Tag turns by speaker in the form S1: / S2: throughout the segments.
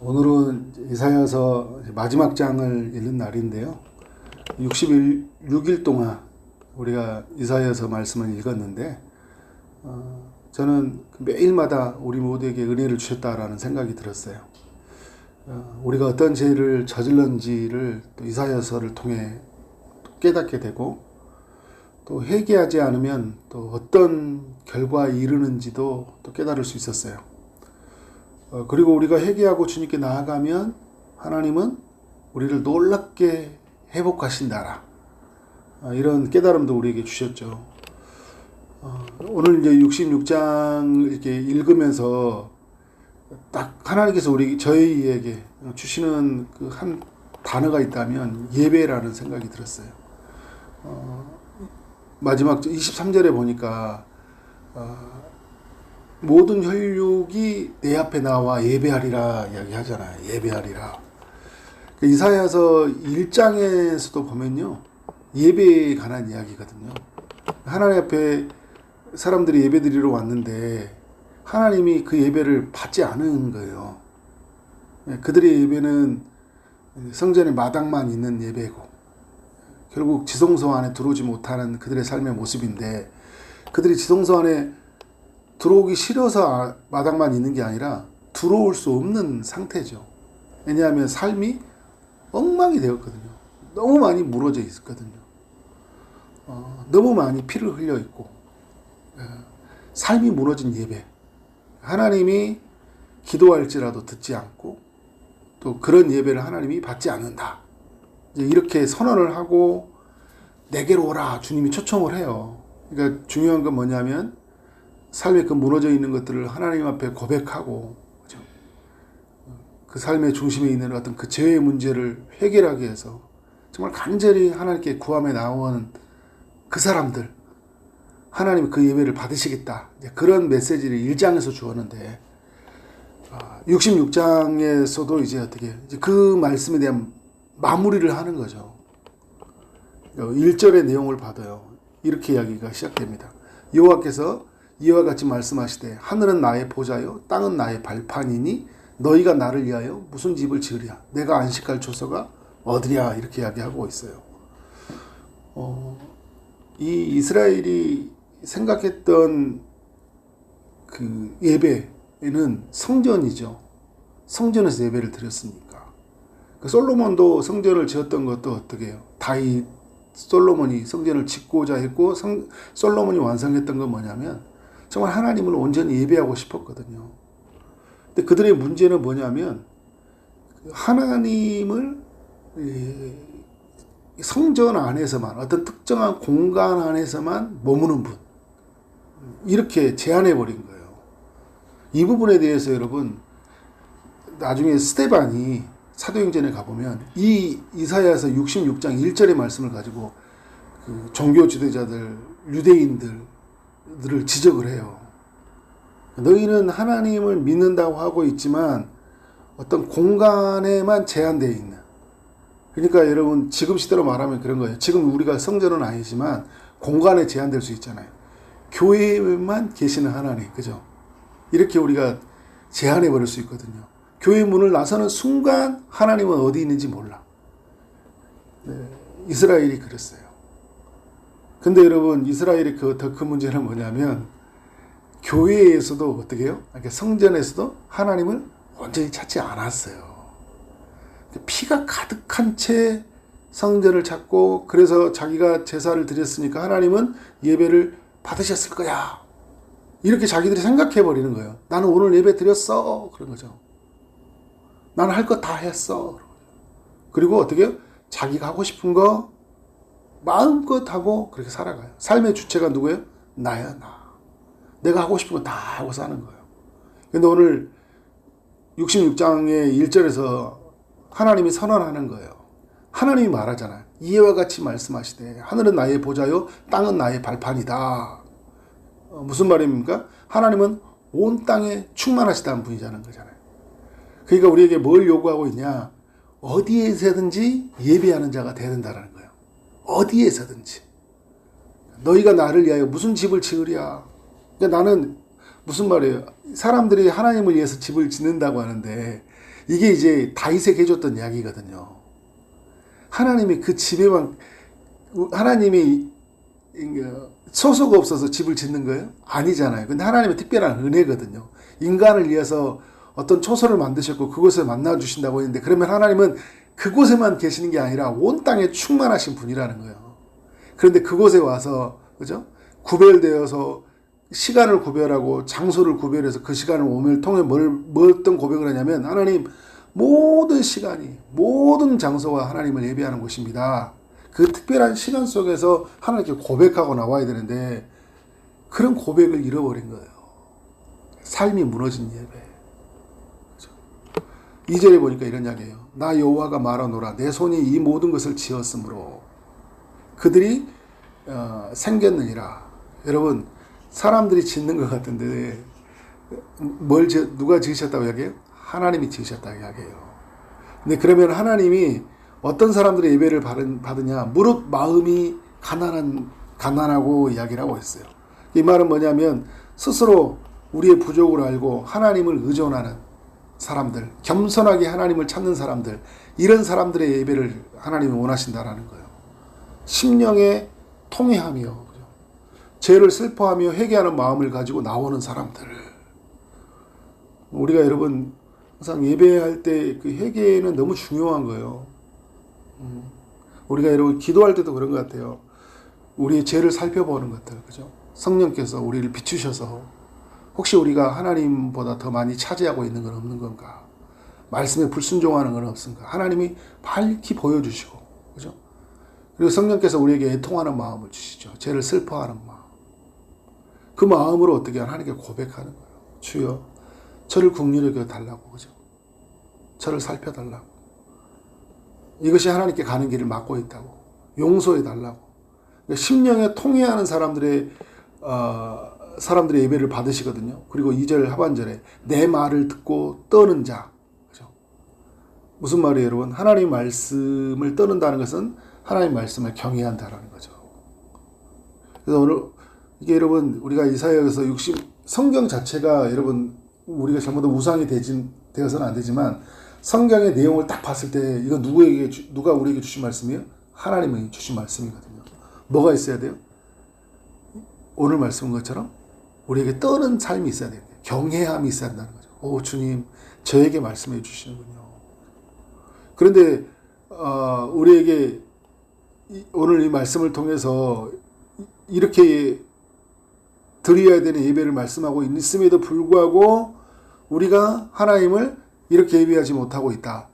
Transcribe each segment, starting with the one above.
S1: 오늘은 이사야서 마지막 장을 읽는 날인데요. 66일 동안 우리가 이사야서 말씀을 읽었는데 저는 매일마다 우리 모두에게 은혜를 주셨다라는 생각이 들었어요. 우리가 어떤 죄를 저질렀는지를 또 이사야서를 통해 깨닫게 되고, 또 회개하지 않으면 또 어떤 결과에 이르는지도 또 깨달을 수 있었어요. 그리고 우리가 회개하고 주님께 나아가면 하나님은 우리를 놀랍게 회복하신다라, 이런 깨달음도 우리에게 주셨죠. 오늘 이제 66장 이렇게 읽으면서 딱 하나님께서 저희에게 주시는 그 한 단어가 있다면 예배라는 생각이 들었어요. 마지막 23절에 보니까 모든 혈육이 내 앞에 나와 예배하리라 이야기하잖아요. 예배하리라. 이사야서 1장에서도 보면요, 예배에 관한 이야기거든요. 하나님 앞에 사람들이 예배드리러 왔는데 하나님이 그 예배를 받지 않은 거예요. 그들의 예배는 성전의 마당만 있는 예배고, 결국 지성소 안에 들어오지 못하는 그들의 삶의 모습인데, 그들이 지성소 안에 들어오기 싫어서 마당만 있는 게 아니라 들어올 수 없는 상태죠. 왜냐하면 삶이 엉망이 되었거든요. 너무 많이 무너져 있었거든요. 너무 많이 피를 흘려 있고, 삶이 무너진 예배. 하나님이 기도할지라도 듣지 않고, 또 그런 예배를 하나님이 받지 않는다, 이제 이렇게 선언을 하고 내게로 오라 주님이 초청을 해요. 그러니까 중요한 건 뭐냐면 삶에 그 무너져 있는 것들을 하나님 앞에 고백하고, 그죠? 그 삶의 중심에 있는 어떤 그 죄의 문제를 해결하기 위해서 정말 간절히 하나님께 구함에 나오는 그 사람들, 하나님이 그 예배를 받으시겠다, 그런 메시지를 1장에서 주었는데, 66장에서도 이제 그 말씀에 대한 마무리를 하는 거죠. 1절의 내용을 봐도요, 이렇게 이야기가 시작됩니다. 여호와께서 이와 같이 말씀하시되 하늘은 나의 보좌요 땅은 나의 발판이니 너희가 나를 위하여 무슨 집을 지으랴, 내가 안식할 초소가 어디랴, 이렇게 이야기하고 있어요. 이 이스라엘이 생각했던 그 예배는 성전이죠. 성전에서 예배를 드렸으니까. 솔로몬도 성전을 지었던 것도 어떻게 해요? 솔로몬이 성전을 짓고자 했고, 솔로몬이 완성했던 건 뭐냐면 정말 하나님을 온전히 예배하고 싶었거든요. 근데 그들의 문제는 뭐냐면 하나님을 성전 안에서만, 어떤 특정한 공간 안에서만 머무는 분, 이렇게 제한해버린 거예요. 이 부분에 대해서 여러분, 나중에 스데반이 사도행전에 가보면 이 이사야서 66장 1절의 말씀을 가지고 그 종교 지도자들, 유대인들을 지적을 해요. 너희는 하나님을 믿는다고 하고 있지만 어떤 공간에만 제한되어 있는, 그러니까 여러분 지금 시대로 말하면 그런 거예요. 지금 우리가 성전은 아니지만 공간에 제한될 수 있잖아요. 교회에만 계시는 하나님, 그죠? 이렇게 우리가 제한해 버릴 수 있거든요. 교회 문을 나서는 순간 하나님은 어디 있는지 몰라. 이스라엘이 그랬어요. 근데 여러분, 이스라엘의 더 큰 문제는 뭐냐면 교회에서도 어떻게 해요? 성전에서도 하나님을 온전히 찾지 않았어요. 피가 가득한 채 성전을 찾고, 그래서 자기가 제사를 드렸으니까 하나님은 예배를 받으셨을 거야, 이렇게 자기들이 생각해 버리는 거예요. 나는 오늘 예배 드렸어, 그런 거죠. 나는 할 거 다 했어. 그리고 어떻게 해요? 자기가 하고 싶은 거 마음껏 하고 그렇게 살아가요. 삶의 주체가 누구예요? 나야, 나. 내가 하고 싶은 거 다 하고 사는 거예요. 근데 오늘 66장의 1절에서 하나님이 선언하는 거예요. 하나님이 말하잖아요. 이와 같이 말씀하시되 하늘은 나의 보좌요 땅은 나의 발판이다. 무슨 말입니까? 하나님은 온 땅에 충만하시다는 분이자는 거잖아요. 그러니까 우리에게 뭘 요구하고 있냐? 어디에서든지 예배하는 자가 되야 된다는 거예요. 어디에서든지. 너희가 나를 위하여 무슨 집을 지으랴. 그러니까 나는 무슨 말이에요? 사람들이 하나님을 위해서 집을 짓는다고 하는데 이게 이제 다윗에게 해줬던 이야기거든요. 하나님이 그 집에만, 하나님이 소속 없어서 집을 짓는 거예요? 아니잖아요. 근데 하나님의 특별한 은혜거든요. 인간을 위해서 어떤 초소를 만드셨고 그곳에 만나주신다고 했는데, 그러면 하나님은 그곳에만 계시는 게 아니라 온 땅에 충만하신 분이라는 거예요. 그런데 그곳에 와서, 그죠? 구별되어서 시간을 구별하고 장소를 구별해서 그 시간을 오늘 통해 뭘 어떤 고백을 하냐면, 하나님, 모든 시간이, 모든 장소가 하나님을 예배하는 곳입니다. 그 특별한 시간 속에서 하나님께 고백하고 나와야 되는데, 그런 고백을 잃어버린 거예요. 삶이 무너진 예배. 2절에 보니까 이런 이야기예요. 나 여호와가 말하노라, 내 손이 이 모든 것을 지었으므로 그들이 생겼느니라. 여러분, 사람들이 짓는 것 같은데 누가 지으셨다고 이야기해요? 하나님이 지으셨다고 이야기해요. 근데 그러면 하나님이 어떤 사람들의 예배를 받으냐? 무릇 마음이 가난하고 이야기를 하고 있어요. 이 말은 뭐냐면, 스스로 우리의 부족을 알고 하나님을 의존하는 사람들, 겸손하게 하나님을 찾는 사람들, 이런 사람들의 예배를 하나님이 원하신다라는 거예요. 심령에 통회하며 죄를 슬퍼하며 회개하는 마음을 가지고 나오는 사람들. 우리가 여러분 항상 예배할 때 그 회개는 너무 중요한 거예요. 우리가 여러분 기도할 때도 그런 것 같아요. 우리의 죄를 살펴보는 것들, 그죠? 성령께서 우리를 비추셔서 혹시 우리가 하나님보다 더 많이 차지하고 있는 건 없는 건가? 말씀에 불순종하는 건 없은가? 하나님이 밝히 보여주시고, 그죠? 그리고 성령께서 우리에게 애통하는 마음을 주시죠. 죄를 슬퍼하는 마음. 그 마음으로 어떻게 하나님께 고백하는 거예요. 주여, 저를 긍휼히 여겨 달라고, 그죠? 저를 살펴달라고. 이것이 하나님께 가는 길을 막고 있다고. 용서해 달라고. 심령에 통회하는 사람들의 예배를 받으시거든요. 그리고 2절 하반절에 내 말을 듣고 떠는 자. 그죠? 무슨 말이에요, 여러분? 하나님 말씀을 떠는다는 것은 하나님 말씀을 경외한다라는 거죠. 그래서 오늘 이게 여러분, 우리가 이사야에서 성경 자체가 여러분, 우리가 전부 다 우상이 되어서는 안 되지만, 성경의 내용을 딱 봤을 때 이거 누가 우리에게 주신 말씀이에요? 하나님이 주신 말씀이거든요. 뭐가 있어야 돼요? 오늘 말씀인 것처럼 우리에게 떠는 삶이 있어야 돼요. 경외함이 있어야 한다는 거죠. 오, 주님, 저에게 말씀해 주시는군요. 그런데 우리에게 오늘 이 말씀을 통해서 이렇게 드려야 되는 예배를 말씀하고 있음에도 불구하고 우리가 하나님을 이렇게 예배하지 못하고 있다.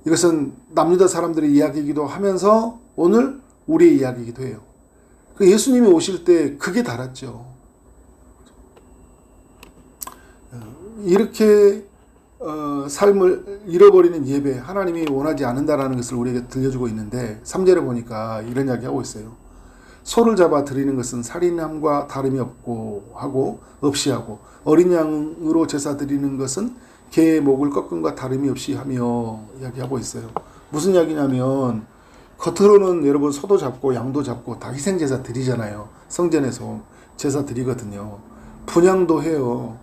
S1: 이것은 남유다 사람들의 이야기이기도 하면서 오늘 우리의 이야기이기도 해요. 예수님이 오실 때 그게 달았죠. 이렇게 삶을 잃어버리는 예배, 하나님이 원하지 않는다라는 것을 우리에게 들려주고 있는데, 3절에 보니까 이런 이야기 하고 있어요. 소를 잡아 드리는 것은 살인함과 다름이 없이 하고 어린 양으로 제사 드리는 것은 개의 목을 꺾음과 다름이 없이 하며 이야기하고 있어요. 무슨 이야기냐면, 겉으로는 여러분 소도 잡고 양도 잡고 다 희생제사 드리잖아요. 성전에서 제사 드리거든요. 분향도 해요.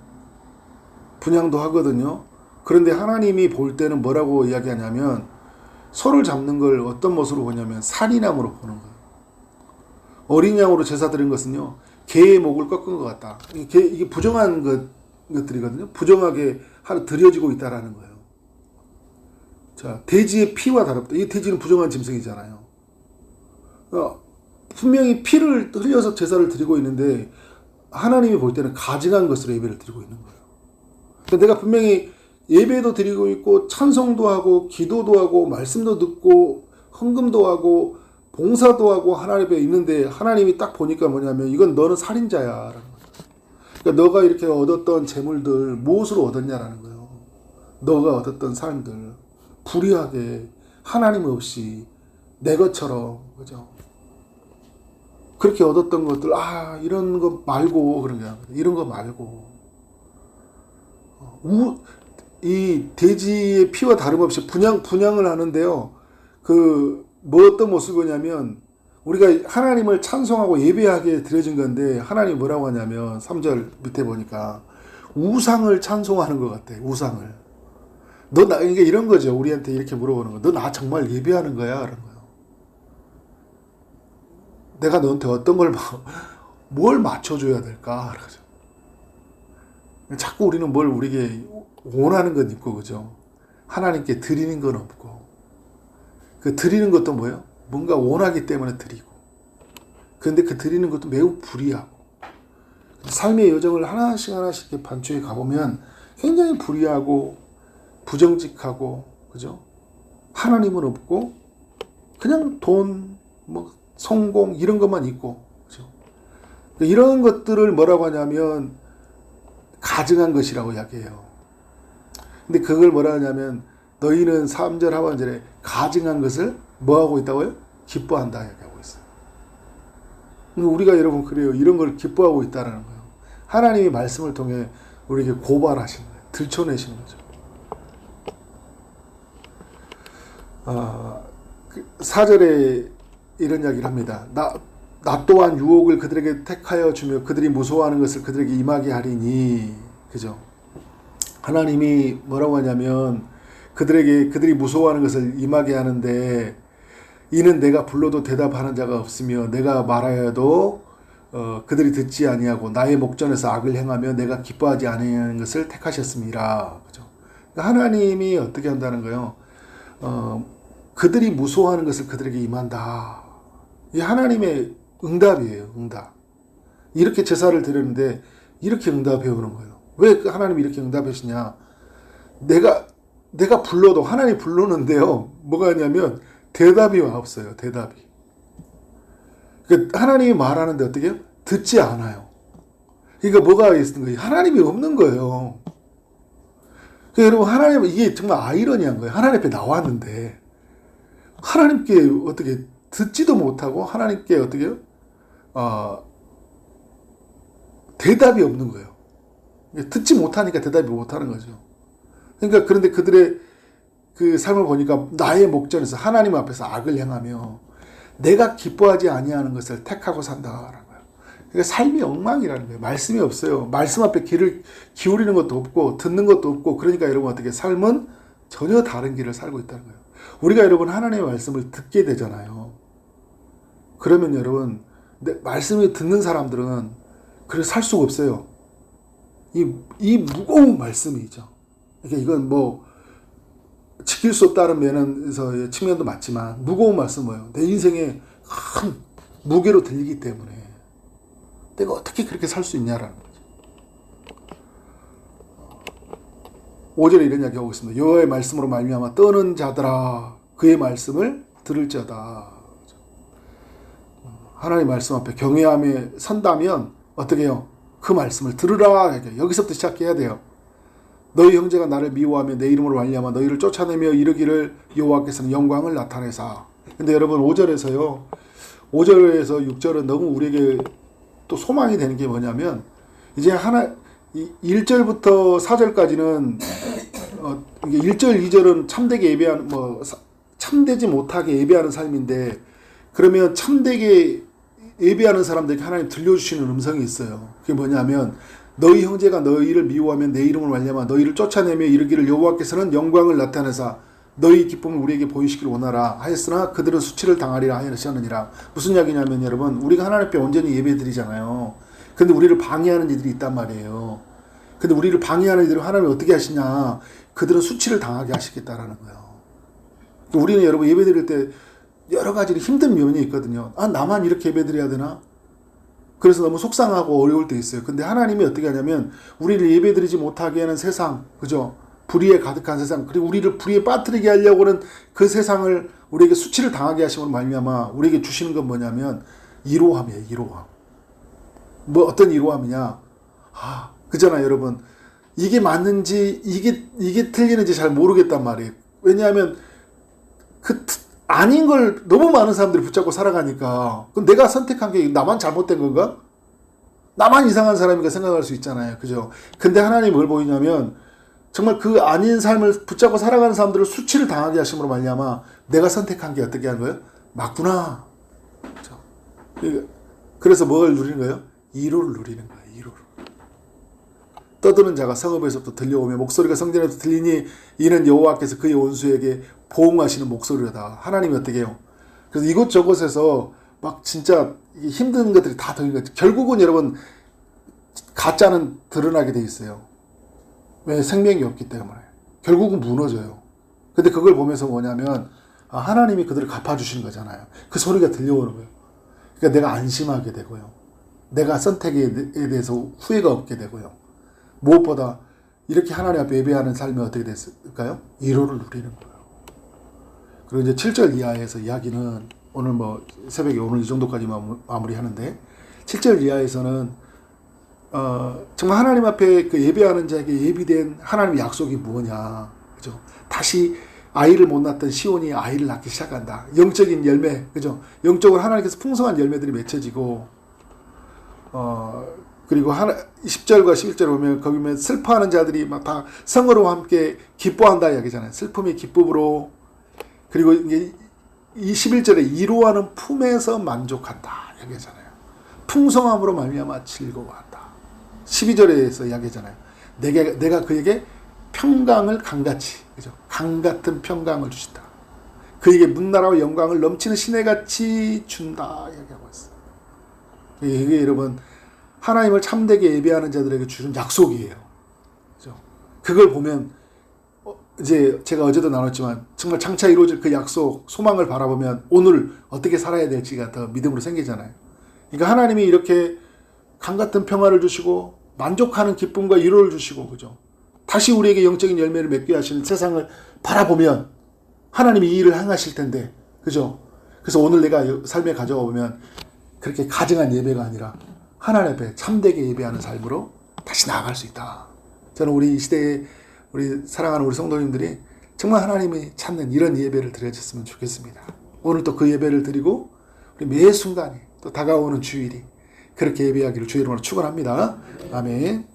S1: 분향도 하거든요. 그런데 하나님이 볼 때는 뭐라고 이야기하냐면, 소를 잡는 걸 어떤 모습으로 보냐면 살인함으로 보는 거예요. 어린 양으로 제사 드린 것은요, 개의 목을 꺾은 것 같다. 이게 부정한 것들이거든요. 부정하게 드려지고 있다라는 거예요. 자, 돼지의 피와 다릅다. 이 돼지는 부정한 짐승이잖아요. 분명히 피를 흘려서 제사를 드리고 있는데 하나님이 볼 때는 가증한 것으로 예배를 드리고 있는 거예요. 그러니까 내가 분명히 예배도 드리고 있고 찬송도 하고 기도도 하고 말씀도 듣고 헌금도 하고 봉사도 하고 하나님 앞에 있는데, 하나님이 딱 보니까 뭐냐면, 이건 너는 살인자야. 그러니까 너가 이렇게 얻었던 재물들 무엇으로 얻었냐라는 거예요. 너가 얻었던 삶들 불의하게 하나님 없이 내 것처럼, 그죠? 그렇게 얻었던 것들, 이런 거 말고, 그런 게 이런 거 말고, 이 돼지의 피와 다름없이 분향을 하는데요. 어떤 모습이냐면, 우리가 하나님을 찬송하고 예배하게 드려진 건데, 하나님이 뭐라고 하냐면, 3절 밑에 보니까 우상을 찬송하는 것 같아요. 우상을. 이게 이런 거죠. 우리한테 이렇게 물어보는 거. 너 나 정말 예배하는 거야? 그런 거예요. 내가 너한테 어떤 뭘 맞춰줘야 될까? 그러죠. 자꾸 우리는 뭘 우리에게 원하는 건 있고, 그죠? 하나님께 드리는 건 없고. 그 드리는 것도 뭐예요? 뭔가 원하기 때문에 드리고. 그런데 그 드리는 것도 매우 불이하고. 삶의 여정을 하나씩 이렇게 반추해 가보면 굉장히 불이하고, 부정직하고, 그죠? 하나님은 없고, 그냥 돈, 성공, 이런 것만 있고, 그죠? 이런 것들을 뭐라고 하냐면, 가증한 것이라고 이야기해요. 근데 그걸 뭐라 하냐면, 너희는 3절 하반절에 가증한 것을 뭐하고 있다고요? 기뻐한다 이야기하고 있어요. 우리가 여러분 그래요. 이런 걸 기뻐하고 있다는 거예요. 하나님이 말씀을 통해 우리에게 고발하시는 거예요. 들춰내시는 거죠. 4절에 이런 이야기를 합니다. 나 또한 유혹을 그들에게 택하여 주며 그들이 무서워하는 것을 그들에게 임하게 하리니. 그죠? 하나님이 뭐라고 하냐면 그들이 무서워하는 것을 임하게 하는데 이는 내가 불러도 대답하는 자가 없으며 내가 말하여도 그들이 듣지 아니하고 나의 목전에서 악을 행하며 내가 기뻐하지 아니하는 것을 택하셨습니다. 그죠? 그러니까 하나님이 어떻게 한다는 거예요? 그들이 무서워하는 것을 그들에게 임한다. 이 하나님의 응답이에요. 응답. 이렇게 제사를 드렸는데 이렇게 응답해 오는 거예요. 왜 하나님이 이렇게 응답하시냐? 내가 불러도 하나님이 부르는데요. 뭐가 있냐면 대답이 없어요. 대답이. 그러니까 하나님이 말하는데 어떻게 해요? 듣지 않아요. 그러니까 뭐가 있는 거예요? 하나님이 없는 거예요. 그러니까 여러분 하나님은 이게 정말 아이러니한 거예요. 하나님 앞에 나왔는데 하나님께 어떻게 듣지도 못하고 하나님께 어떻게 해요? 대답이 없는 거예요. 듣지 못하니까 대답이 못하는 거죠. 그러니까 그런데 그들의 그 삶을 보니까 나의 목전에서 하나님 앞에서 악을 행하며 내가 기뻐하지 아니하는 것을 택하고 산다라는 거예요. 그러니까 삶이 엉망이라는 거예요. 말씀이 없어요. 말씀 앞에 귀를 기울이는 것도 없고 듣는 것도 없고 그러니까 여러분 어떻게 삶은 전혀 다른 길을 살고 있다는 거예요. 우리가 여러분 하나님의 말씀을 듣게 되잖아요. 그러면 여러분 말씀을 듣는 사람들은 그래서 살 수가 없어요. 이 무거운 말씀이죠. 그러니까 이건 지킬 수 없다는 면에서 측면도 맞지만 무거운 말씀은 뭐예요? 내 인생에 큰 무게로 들리기 때문에 내가 어떻게 그렇게 살 수 있냐라는 거죠. 5절에 이런 이야기 하고 있습니다. 여호와의 말씀으로 말미암아 떠는 자들아 그의 말씀을 들을지어다. 하나님의 말씀 앞에 경외함에 선다면 어떻게 해요? 그 말씀을 들으라. 여기서부터 시작해야 돼요. 너희 형제가 나를 미워하며 내 이름으로 말미암아 너희를 쫓아내며 이르기를 여호와께서는 영광을 나타내사. 근데 여러분 5절에서 6절은 너무 우리에게 또 소망이 되는 게 뭐냐면 이제 1절부터 4절까지는 1절, 2절은 참되게 예배하는 참되지 못하게 예배하는 삶인데 그러면 참되게 예배하는 사람들에게 하나님 들려주시는 음성이 있어요. 그게 뭐냐면 너희 형제가 너희를 미워하면 내 이름을 말미암아 너희를 쫓아내며 이르기를 여호와께서는 영광을 나타내사 너희 기쁨을 우리에게 보이시길 원하라 하였으나 그들은 수치를 당하리라 하였느니라. 무슨 이야기냐면 여러분 우리가 하나님 앞에 온전히 예배드리잖아요. 근데 우리를 방해하는 이들이 있단 말이에요. 근데 우리를 방해하는 이들을 하나님이 어떻게 하시냐? 그들은 수치를 당하게 하시겠다라는 거예요. 우리는 여러분 예배드릴 때 여러 가지 힘든 면이 있거든요. 나만 이렇게 예배드려야 되나? 그래서 너무 속상하고 어려울 때 있어요. 근데 하나님이 어떻게 하냐면 우리를 예배드리지 못하게 하는 세상, 그죠? 불의에 가득한 세상, 그리고 우리를 불의에 빠뜨리게 하려고는 그 세상을 우리에게 수치를 당하게 하심으로 말미암아 우리에게 주시는 건 뭐냐면 이로함이에요. 이로함. 어떤 이로함이냐? 그잖아요, 여러분. 이게 맞는지 이게 틀리는지 잘 모르겠단 말이에요. 왜냐하면 아닌 걸 너무 많은 사람들이 붙잡고 살아가니까 그럼 내가 선택한 게 나만 잘못된 건가? 나만 이상한 사람인가 생각할 수 있잖아요. 그죠? 근데 하나님이 뭘 보이냐면 정말 그 아닌 삶을 붙잡고 살아가는 사람들을 수치를 당하게 하심으로 말미암아 내가 선택한 게 어떻게 하는 거예요? 맞구나. 그죠? 그래서 뭘 누리는 거예요? 이로를 누리는 거예요. 이로를. 떠드는 자가 성읍에서부터 들려오며 목소리가 성전에서 들리니 이는 여호와께서 그의 온수에게 보응하시는 목소리로다. 하나님이 어떻게 해요? 그래서 이곳저곳에서 막 진짜 힘든 것들이 다 들리는 거죠. 결국은 여러분 가짜는 드러나게 돼 있어요. 왜? 생명이 없기 때문에. 결국은 무너져요. 근데 그걸 보면서 뭐냐면 하나님이 그들을 갚아주시는 거잖아요. 그 소리가 들려오는 거예요. 그러니까 내가 안심하게 되고요. 내가 선택에 대해서 후회가 없게 되고요. 무엇보다 이렇게 하나님 앞에 예배하는 삶이 어떻게 됐을까요? 위로를 누리는 거예요. 그리고 이제 7절 이하에서 이야기는 오늘 뭐 새벽에 오늘 이 정도까지 마무리하는데 7절 이하에서는 정말 하나님 앞에 그 예배하는 자에게 예비된 하나님의 약속이 뭐냐, 그죠? 다시 아이를 못 낳던 시온이 아이를 낳기 시작한다. 영적인 열매, 그죠? 영적으로 하나님께서 풍성한 열매들이 맺혀지고, 그리고 10절과 11절 보면 거기 보면 슬퍼하는 자들이 막 다 성으로 함께 기뻐한다 이야기잖아요. 슬픔이 기쁨으로. 그리고 이게 21절에 이로하는 품에서 만족한다 이야기잖아요. 풍성함으로 말미암아 즐거워한다. 12절에서 이야기잖아요. 내가 그에게 평강을 강같이, 그죠? 강 같은 평강을 주신다. 그에게 문나라와 영광을 넘치는 시내같이 준다 이야기하고 있어요. 이게 여러분 하나님을 참되게 예배하는 자들에게 주는 약속이에요. 그죠? 그걸 보면 이제 제가 어제도 나눴지만 정말 장차 이루어질 그 약속, 소망을 바라보면 오늘 어떻게 살아야 될지가 더 믿음으로 생기잖아요. 그러니까 하나님이 이렇게 강 같은 평화를 주시고 만족하는 기쁨과 위로를 주시고, 그죠? 다시 우리에게 영적인 열매를 맺게 하시는 세상을 바라보면 하나님이 이 일을 행하실 텐데, 그죠? 그래서 오늘 내가 삶에 가져가 보면 그렇게 가증한 예배가 아니라 하나님 앞에 참되게 예배하는 삶으로 다시 나아갈 수 있다. 저는 우리 이 시대에 우리 사랑하는 우리 성도님들이 정말 하나님이 찾는 이런 예배를 드려졌으면 좋겠습니다. 오늘 또 그 예배를 드리고 우리 매 순간에 또 다가오는 주일이 그렇게 예배하기를 주의 이름으로 축원합니다. 아멘.